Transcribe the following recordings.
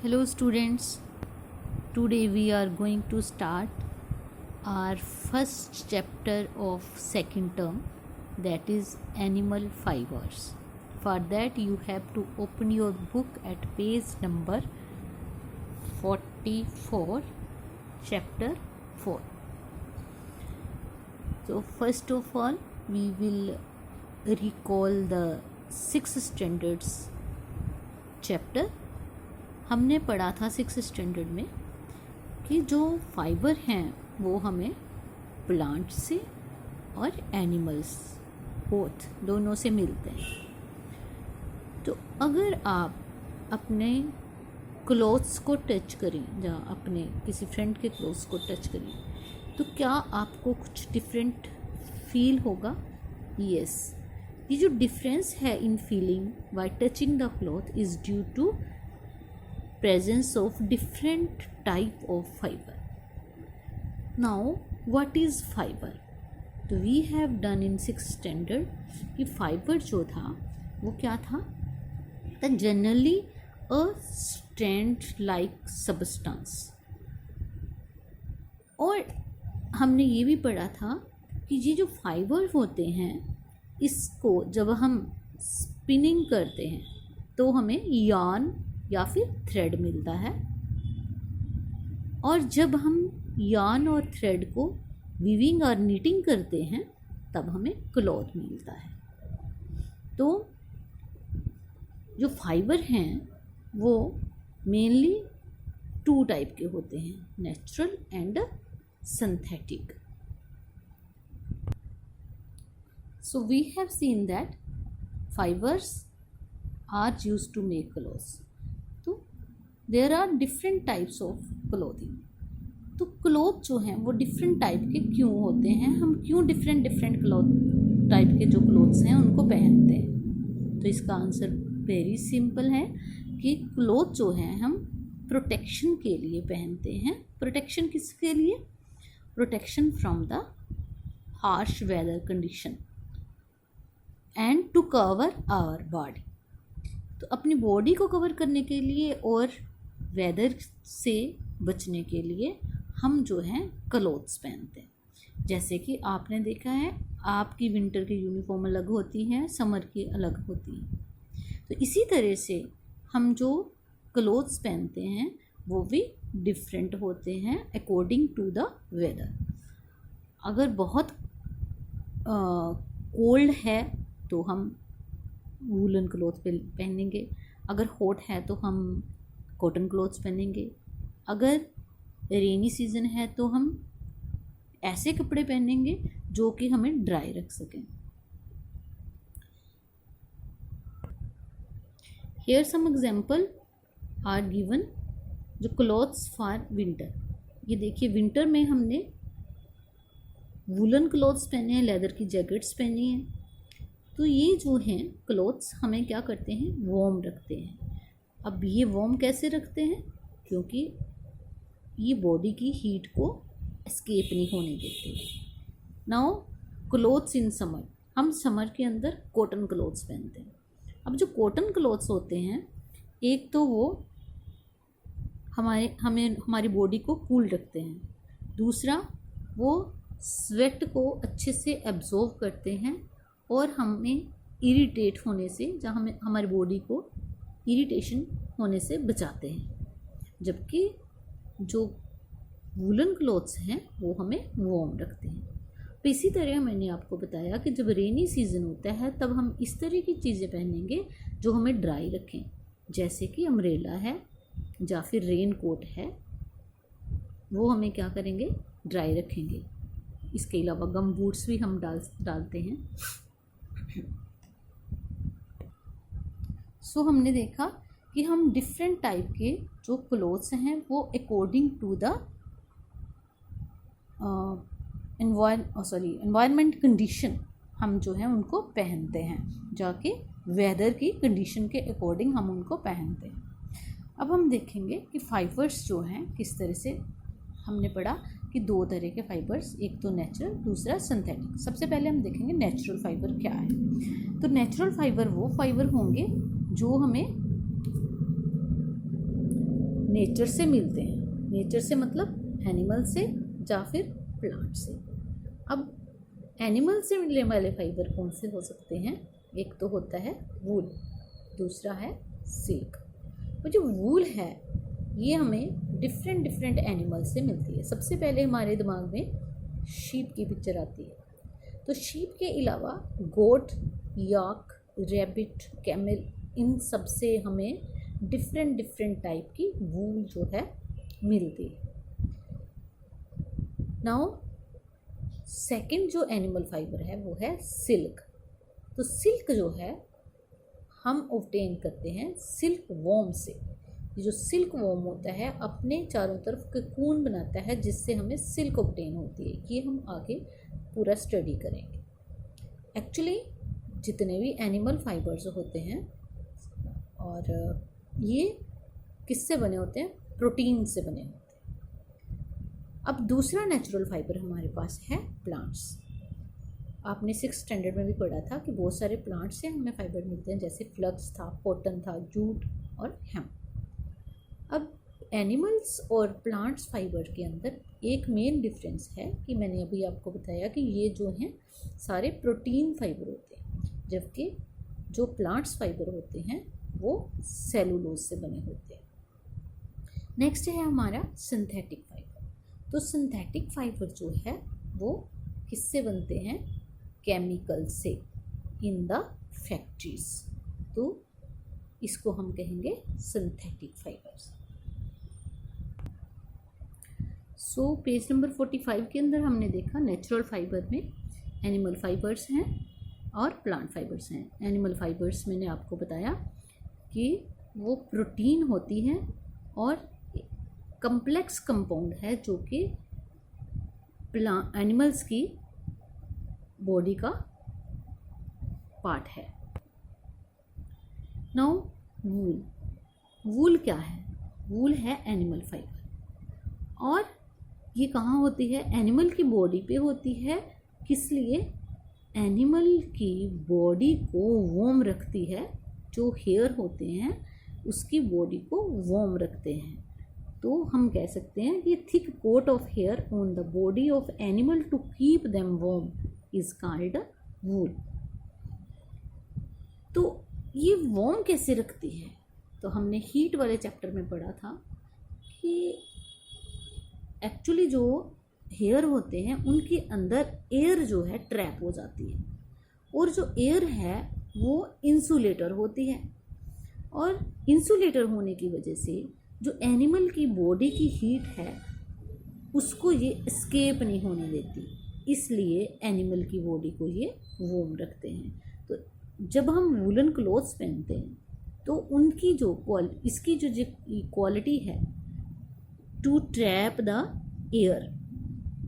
Hello students, today we are going to start our first chapter of second term, that is animal fibers. For that you have to open your book at page number 44, chapter 4. So first of all we will recall the 6th standards chapter. हमने पढ़ा था 6th standard में कि जो fibre हैं वो हमें plant से और एनिमल्स बोथ दोनों से मिलते हैं। तो अगर आप अपने क्लोथ्स को टच करें या अपने किसी फ्रेंड के क्लोथ्स को टच करें तो क्या आपको कुछ डिफरेंट फील होगा? यस, ये जो डिफरेंस है in feeling by touching the cloth is due to presence of different type of fiber. Now what is fiber? तो we have done in 6th standard कि fiber जो था वो क्या था? The generally a strand like substance. और हमने ये भी पढ़ा था कि ये जो फाइबर होते हैं इसको जब हम स्पिनिंग करते हैं तो हमें यार्न या फिर थ्रेड मिलता है, और जब हम यार्न और थ्रेड को वीविंग और नीटिंग करते हैं तब हमें क्लॉथ मिलता है। तो जो फाइबर हैं वो मेनली 2 टाइप के होते हैं, natural and synthetic. So we have seen that fibres are used to make clothes. There are different types of clothing. तो क्लोथ जो हैं वो डिफरेंट टाइप के क्यों होते हैं, हम क्यों डिफरेंट क्लोथ टाइप के जो क्लोथ्स हैं उनको पहनते हैं? तो इसका आंसर वेरी सिंपल है कि क्लोथ जो हैं हम प्रोटेक्शन के लिए पहनते हैं। प्रोटेक्शन किसके लिए? Protection from the harsh weather condition and to cover our body. तो अपनी बॉडी को कवर करने के लिए और वेदर से बचने के लिए हम जो हैं क्लोथ्स पहनते हैं। जैसे कि आपने देखा है आपकी विंटर की यूनिफॉर्म अलग होती हैं, समर की अलग होती हैं। तो इसी तरह से हम जो क्लोथ्स पहनते हैं वो भी डिफरेंट होते हैं अकॉर्डिंग टू द वेदर। अगर बहुत कोल्ड है तो हम वूलन क्लॉथ पहनेंगे, अगर हॉट है तो हम कॉटन क्लॉथ्स पहनेंगे, अगर रेनी सीज़न है तो हम ऐसे कपड़े पहनेंगे जो कि हमें ड्राई रख सकें। Here some example are given जो क्लॉथ्स फॉर विंटर। ये देखिए विंटर में हमने वूलन क्लॉथ्स पहने हैं, लेदर की जैकेट्स पहनी हैं। तो ये जो हैं क्लॉथ्स हमें क्या करते हैं, वार्म रखते हैं। अब ये वार्म कैसे रखते हैं? क्योंकि ये बॉडी की हीट को एस्केप नहीं होने देते। नाउ क्लॉथ्स इन समर, हम समर के अंदर कॉटन क्लॉथ्स पहनते हैं। अब जो कॉटन क्लॉथ्स होते हैं एक तो वो हमारी बॉडी को कूल रखते हैं, दूसरा वो स्वेट को अच्छे से एब्जॉर्व करते हैं और हमें इरिटेट होने से, जहाँ हमें हमारी बॉडी को इरिटेशन होने से बचाते हैं। जबकि जो वूलन क्लॉथ्स हैं वो हमें वार्म रखते हैं। तो इसी तरह मैंने आपको बताया कि जब रेनी सीज़न होता है तब हम इस तरह की चीज़ें पहनेंगे जो हमें ड्राई रखें, जैसे कि अम्ब्रेला है या फिर रेन कोट है, वो हमें क्या करेंगे, ड्राई रखेंगे। इसके अलावा गम बूट्स भी हम डालते हैं। सो हमने देखा कि हम डिफरेंट टाइप के जो क्लोथ्स हैं वो according to the environment condition हम जो है उनको पहनते हैं, जाके वेदर की कंडीशन के अकॉर्डिंग हम उनको पहनते हैं। अब हम देखेंगे कि फाइबर्स जो हैं किस तरह से। हमने पढ़ा कि 2 तरह के फाइबर्स, एक तो नेचुरल दूसरा सिंथेटिक। सबसे पहले हम देखेंगे नेचुरल फाइबर क्या है। तो नेचुरल फाइबर वो फाइबर होंगे जो हमें नेचर से मिलते हैं। नेचर से मतलब एनिमल से या फिर प्लांट से। अब एनिमल से मिलने वाले फाइबर कौन से हो सकते हैं? एक तो होता है वूल, दूसरा है सिल्क। तो जो वूल है ये हमें डिफरेंट डिफरेंट एनिमल से मिलती है। सबसे पहले हमारे दिमाग में शीप की पिक्चर आती है। तो शीप के अलावा गोट, याक, रैबिट, कैमल, इन सब से हमें डिफरेंट डिफरेंट टाइप की वूल जो है मिलती है। नाउ सेकंड जो एनिमल फाइबर है वो है सिल्क। तो सिल्क जो है हम ऑब्टेन करते हैं सिल्क वॉर्म से। ये जो सिल्क वॉर्म होता है अपने चारों तरफ कोकून बनाता है जिससे हमें सिल्क ऑब्टेन होती है। ये हम आगे पूरा स्टडी करेंगे। एक्चुअली जितने भी एनिमल फाइबर्स होते हैं और ये किससे बने होते हैं? प्रोटीन से बने होते हैं। अब दूसरा नेचुरल फाइबर हमारे पास है प्लांट्स। आपने 6th स्टैंडर्ड में भी पढ़ा था कि बहुत सारे प्लांट्स से हमें फाइबर मिलते हैं, जैसे फ्लक्स था, कॉटन था, जूट और हेम्प। अब एनिमल्स और प्लांट्स फाइबर के अंदर एक मेन डिफरेंस है कि मैंने अभी आपको बताया कि ये जो हैं सारे प्रोटीन फाइबर होते हैं, जबकि जो प्लांट्स फाइबर होते हैं वो सेलुलोज से बने होते हैं। नेक्स्ट है हमारा सिंथेटिक फाइबर। तो सिंथेटिक फाइबर जो है वो किससे बनते हैं? केमिकल से, इन द फैक्ट्रीज। तो इसको हम कहेंगे synthetic fibres. So page number 45 के अंदर हमने देखा नेचुरल फाइबर में एनिमल फाइबर्स हैं और प्लांट फाइबर्स हैं। एनिमल फाइबर्स मैंने आपको बताया कि वो प्रोटीन होती हैं और कम्प्लेक्स कंपाउंड है जो कि एनिमल्स की बॉडी का पार्ट है। नाउ वूल। वूल क्या है? वूल है एनिमल फाइबर और ये कहाँ होती है? एनिमल की बॉडी पे होती है। किस लिए? एनिमल की बॉडी को वार्म रखती है। जो हेयर होते हैं उसकी बॉडी को वार्म रखते हैं। तो हम कह सकते हैं कि thick coat of hair on the body of animal to keep them warm is called wool. तो ये वार्म कैसे रखती है? तो हमने हीट वाले चैप्टर में पढ़ा था कि एक्चुअली जो हेयर होते हैं उनके अंदर एयर जो है ट्रैप हो जाती है और जो एयर है वो इंसुलेटर होती है और इंसुलेटर होने की वजह से जो एनिमल की बॉडी की हीट है उसको ये एस्केप नहीं होने देती, इसलिए एनिमल की बॉडी को ये वार्म रखते हैं। तो जब हम वूलन क्लोथ्स पहनते हैं तो उनकी जो इसकी जो क्वालिटी है टू ट्रैप द एयर,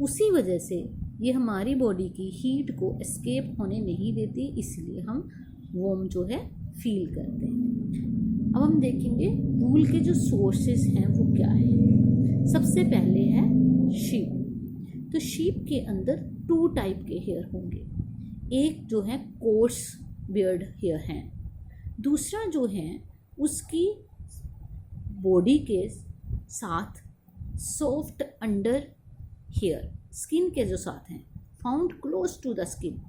उसी वजह से ये हमारी बॉडी की हीट को एस्केप होने नहीं देती, इसलिए हम वार्म जो है फील करते हैं। अब हम देखेंगे वूल के जो सोर्सेस हैं वो क्या है। सबसे पहले है शीप। तो शीप के अंदर 2 टाइप के हेयर होंगे। एक जो है कोर्स बियर्ड हेयर हैं, दूसरा जो है उसकी बॉडी के साथ सॉफ्ट अंडर हेयर, स्किन के जो साथ हैं, found close to the skin,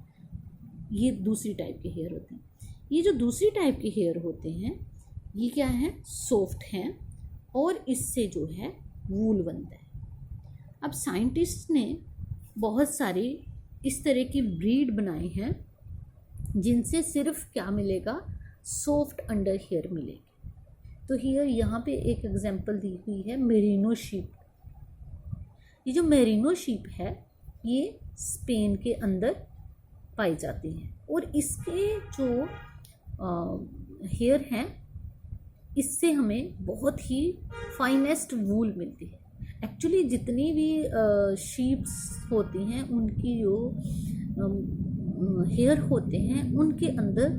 ये दूसरी टाइप के हेयर होते हैं। ये जो दूसरी टाइप के हेयर होते हैं ये क्या है? सॉफ्ट हैं और इससे जो है वूल बनता है। अब साइंटिस्ट ने बहुत सारी इस तरह की ब्रीड बनाई हैं जिनसे सिर्फ क्या मिलेगा? सॉफ्ट अंडर हेयर मिलेगी। तो हियर यहाँ पे एक एग्जांपल दी हुई है मेरिनो शीप। ये जो मेरिनो शीप है ये स्पेन के अंदर पाई जाती हैं और इसके जो हेयर हैं इससे हमें बहुत ही फाइनेस्ट वूल मिलती है। एक्चुअली जितनी भी शीप्स होती हैं उनकी जो हेयर होते हैं उनके अंदर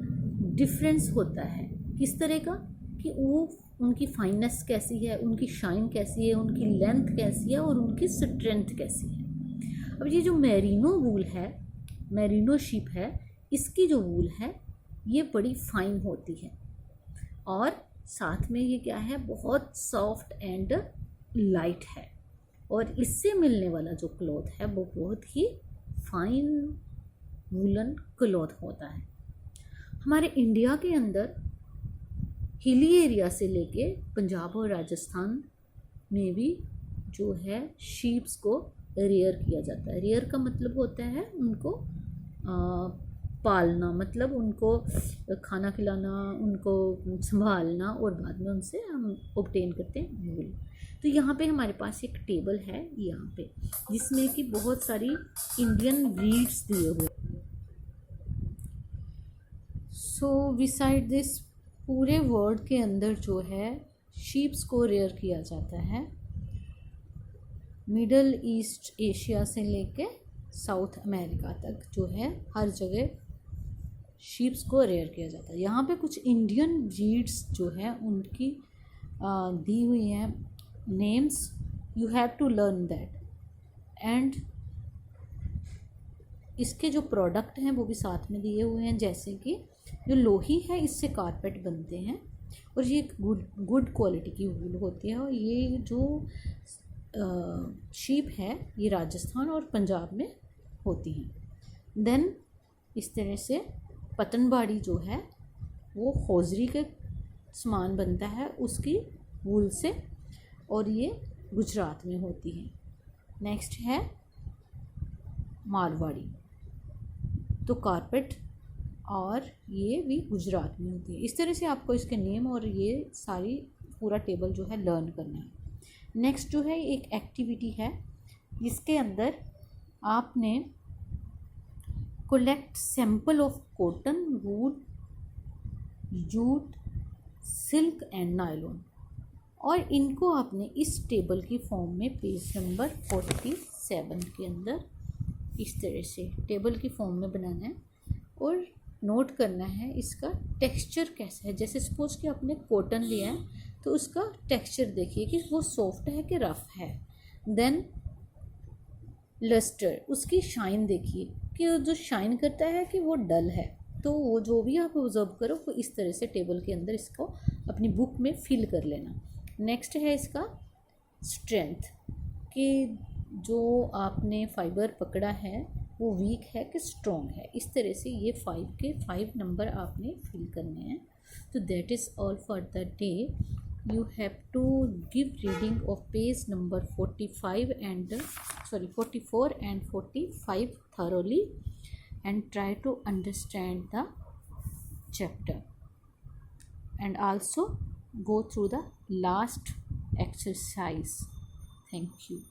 डिफरेंस होता है। किस तरह का? कि वो उनकी फाइनेस कैसी है, उनकी शाइन कैसी है, उनकी लेंथ कैसी है और उनकी स्ट्रेंथ कैसी है। अब ये जो मेरिनो वूल है, मेरिनो शीप है, इसकी जो वूल है ये बड़ी फाइन होती है और साथ में ये क्या है, बहुत सॉफ्ट एंड लाइट है, और इससे मिलने वाला जो क्लॉथ है वो बहुत ही फाइन वूलन क्लॉथ होता है। हमारे इंडिया के अंदर हिली एरिया से लेके पंजाब और राजस्थान में भी जो है शीप्स को रेयर किया जाता है। रेयर का मतलब होता है उनको पालना, मतलब उनको खाना खिलाना, उनको संभालना, और बाद में उनसे हम ऑब्टेन करते हैं वूल। तो यहाँ पे हमारे पास एक टेबल है यहाँ पे, जिसमें कि बहुत सारी इंडियन ब्रीड्स दिए हुए। सो बिसाइड दिस, पूरे वर्ल्ड के अंदर जो है शीप्स को रेयर किया जाता है। मिडल ईस्ट एशिया से लेके साउथ अमेरिका तक जो है हर जगह शीप्स को रेयर किया जाता है। यहाँ पे कुछ इंडियन ब्रीड्स जो है उनकी दी हुई हैं names, you have to learn that. And इसके जो प्रोडक्ट हैं वो भी साथ में दिए हुए हैं, जैसे कि जो लोही है इससे कारपेट बनते हैं, और ये एक गुड क्वालिटी की वूल होती है। और ये जो शीप है ये राजस्थान और पंजाब में होती हैं। देन इस तरह से पतनबाड़ी जो है वो हौजरी के सामान बनता है उसकी वूल से, और ये गुजरात में होती है। नेक्स्ट है मारवाड़ी, तो कारपेट और ये भी गुजरात में होती है। इस तरह से आपको इसके नेम और ये सारी पूरा टेबल जो है लर्न करना है। नेक्स्ट जो है एक एक्टिविटी है जिसके अंदर आपने collect sample of cotton, wool, jute, silk and nylon, और इनको आपने इस टेबल की फॉर्म में पेज नंबर 47 के अंदर इस तरह से टेबल की फॉर्म में बनाना है, और नोट करना है इसका टेक्सचर कैसा है। जैसे सपोज कि आपने कॉटन लिया है तो उसका टेक्सचर देखिए कि वो सॉफ्ट है कि रफ है। देन लस्टर, उसकी शाइन देखिए कि जो शाइन करता है कि वो डल है। तो वो जो भी आप ऑब्जर्व करो वो इस तरह से टेबल के अंदर इसको अपनी बुक में फिल कर लेना। नेक्स्ट है इसका स्ट्रेंथ, कि जो आपने फाइबर पकड़ा है वो वीक है कि स्ट्रॉन्ग है। इस तरह से ये 5 के 5 नंबर आपने फिल करने हैं। तो that is all for the day. You have to give reading of page number 45 and 44 and 45 thoroughly, and try to understand the chapter, and also go through the last exercise. Thank you.